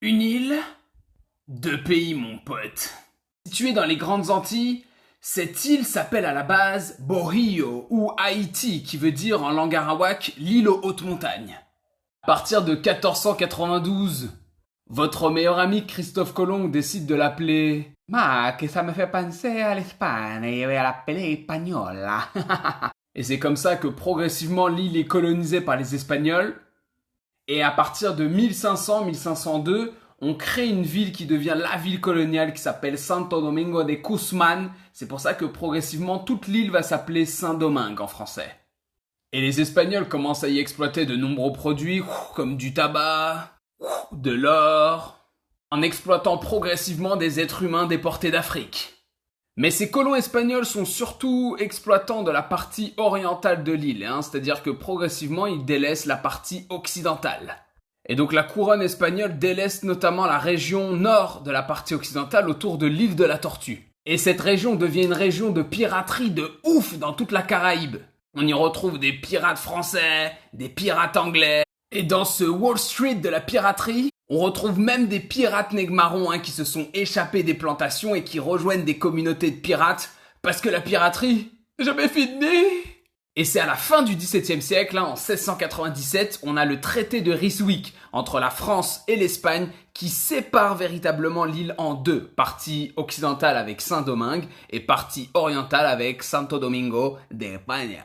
Une île, deux pays, mon pote. Située dans les Grandes Antilles, cette île s'appelle à la base Bohio ou Haïti, qui veut dire en langue arawak l'île aux hautes montagnes. À partir de 1492, votre meilleur ami Christophe Colomb décide de l'appeler Que ça me fait penser à l'Espagne, je vais l'appeler Española. Et c'est comme ça que progressivement l'île est colonisée par les Espagnols. Et à partir de 1500-1502, on crée une ville qui devient la ville coloniale qui s'appelle Santo Domingo de Guzmán. C'est pour ça que progressivement toute l'île va s'appeler Saint-Domingue en français. Et les Espagnols commencent à y exploiter de nombreux produits comme du tabac, de l'or, en exploitant progressivement des êtres humains déportés d'Afrique. Mais ces colons espagnols sont surtout exploitants de la partie orientale de l'île, c'est-à-dire que progressivement ils délaissent la partie occidentale. Et donc la couronne espagnole délaisse notamment la région nord de la partie occidentale autour de l'île de la Tortue. Et cette région devient une région de piraterie de ouf dans toute la Caraïbe. On y retrouve des pirates français, des pirates anglais. Et dans ce Wall Street de la piraterie, on retrouve même des pirates nègres-marrons qui se sont échappés des plantations et qui rejoignent des communautés de pirates parce que la piraterie n'est jamais finie. Et c'est à la fin du XVIIe siècle, en 1697, on a le traité de Ryswick entre la France et l'Espagne qui sépare véritablement l'île en deux, partie occidentale avec Saint-Domingue et partie orientale avec Santo Domingo de España.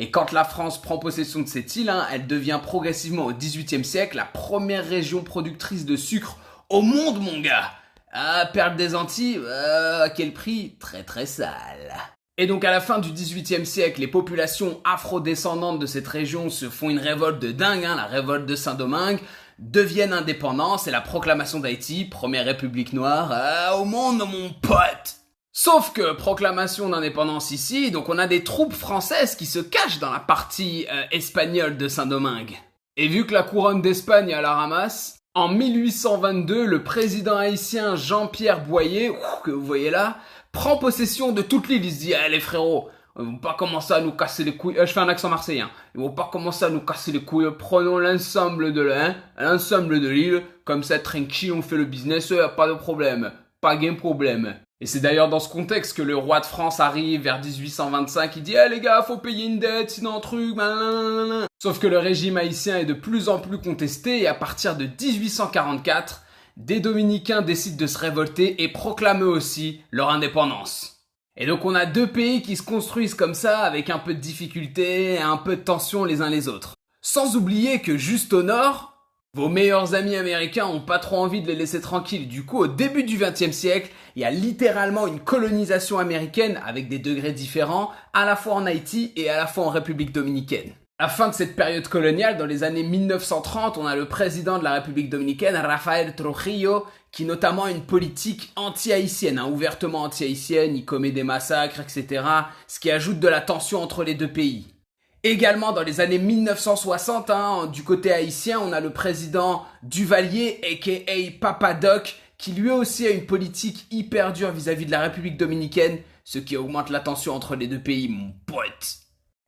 Et quand la France prend possession de cette île, elle devient progressivement au XVIIIe siècle la première région productrice de sucre au monde, mon gars. Ah, perle des Antilles, à quel prix? Très très sale. Et donc à la fin du XVIIIe siècle, les populations afro-descendantes de cette région se font une révolte de dingue, la révolte de Saint-Domingue, deviennent indépendants, c'est la proclamation d'Haïti, première république noire au monde, mon pote. Sauf que proclamation d'indépendance ici, donc on a des troupes françaises qui se cachent dans la partie espagnole de Saint-Domingue. Et vu que la couronne d'Espagne est à la ramasse, en 1822, le président haïtien Jean-Pierre Boyer, que vous voyez là, prend possession de toute l'île. Il se dit, les frérots, ils vont pas commencer à nous casser les couilles. Je fais un accent marseillais. Ils vont pas commencer à nous casser les couilles. Prenons l'ensemble de l'île. Comme ça, tranquille, on fait le business. Y a pas de problème. Pas de problème. Et c'est d'ailleurs dans ce contexte que le roi de France arrive vers 1825. Il dit, les gars, faut payer une dette, sinon un truc, blablabla. Sauf que le régime haïtien est de plus en plus contesté. Et à partir de 1844, des Dominicains décident de se révolter et proclament eux aussi leur indépendance. Et donc on a deux pays qui se construisent comme ça avec un peu de difficulté et un peu de tension les uns les autres. Sans oublier que juste au nord, vos meilleurs amis américains ont pas trop envie de les laisser tranquilles. Du coup, au début du XXe siècle, il y a littéralement une colonisation américaine avec des degrés différents, à la fois en Haïti et à la fois en République dominicaine. À la fin de cette période coloniale, dans les années 1930, on a le président de la République dominicaine, Rafael Trujillo, qui notamment a une politique anti-haïtienne, ouvertement anti-haïtienne, il commet des massacres, etc., ce qui ajoute de la tension entre les deux pays. Également, dans les années 1960, du côté haïtien, on a le président Duvalier, a.k.a. Papa Doc, qui lui aussi a une politique hyper dure vis-à-vis de la République dominicaine, ce qui augmente la tension entre les deux pays, mon pote.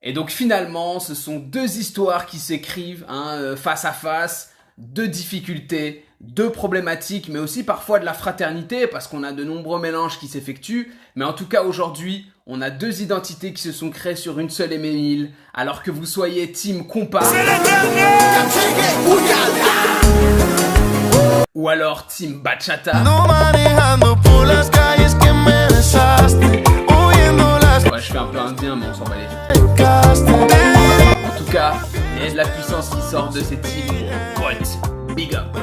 Et donc finalement, ce sont deux histoires qui s'écrivent face à face, deux difficultés, deux problématiques, mais aussi parfois de la fraternité, parce qu'on a de nombreux mélanges qui s'effectuent. Mais en tout cas, aujourd'hui, on a deux identités qui se sont créées sur une seule et même île, alors que vous soyez team compas, ou alors team bachata. Ouais, je fais un peu indien, mais on s'en bat les couilles. En tout cas, il y a de la puissance qui sort de cette île. What? Big up.